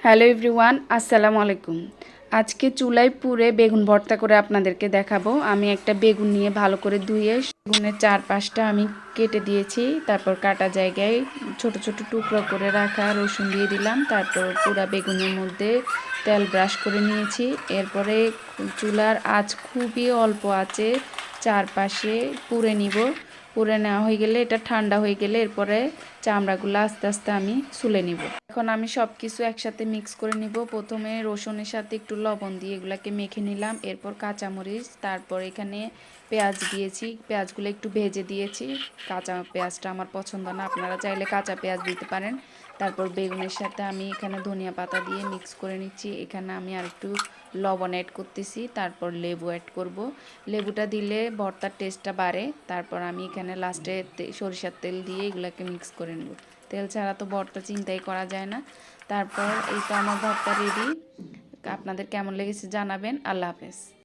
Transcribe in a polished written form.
Hello everyone, আসসালামু আলাইকুম। আজকে চুলায় পুড়ে বেগুন ভর্তা করে আপনাদেরকে দেখাবো। আমি একটা বেগুন নিয়ে ভালো করে ধুয়ে বেগুনের 4-5টা আমি কেটে দিয়েছি। তারপর কাটা জায়গায় ছোট ছোট টুকরো করে রাখা রসুন দিয়ে দিলাম। তারপর পুরা বেগুনের মধ্যে তেল ব্রাশ করে নিয়েছি। এরপরে চুলার আঁচ খুবই অল্প আঁচে চারপাশে পুড়ে নিব। পুড়ে নেওয়া হয়ে গেলে এটা ঠান্ডা হয়ে গেলে এরপরে চামড়াগুলো আস্তে আস্তে আমি ছুলে নিব। এখন আমি সব কিছু একসাথে মিক্স করে নিব। প্রথমে রসুনের সাথে একটু লবণ দিয়ে এগুলাকে মেখে নিলাম। এরপর কাঁচামরিচ, তারপর এখানে পেঁয়াজ দিয়েছি। পেঁয়াজগুলো একটু ভেজে দিয়েছি। কাঁচা পেঁয়াজটা আমার পছন্দ না, আপনারা চাইলে কাঁচা পেঁয়াজ দিতে পারেন। তারপর বেগুনের সাথে আমি এখানে ধনিয়া পাতা দিয়ে মিক্স করে নিচ্ছি। এখানে আমি আর একটু লবণ অ্যাড করতেছি। তারপর লেবু অ্যাড করব। লেবুটা দিলে ভর্তার টেস্টটা বাড়ে। তারপর আমি এখানে লাস্টে সরিষার তেল দিয়ে এগুলাকে মিক্স করে নেব। তেল ছাড়া তো ভর্তা চিন্তাই করা যায় না। তারপর এই তো আমার ভর্তা রেডি। আপনাদের কেমন লেগেছে জানাবেন। আল্লাহ হাফেজ।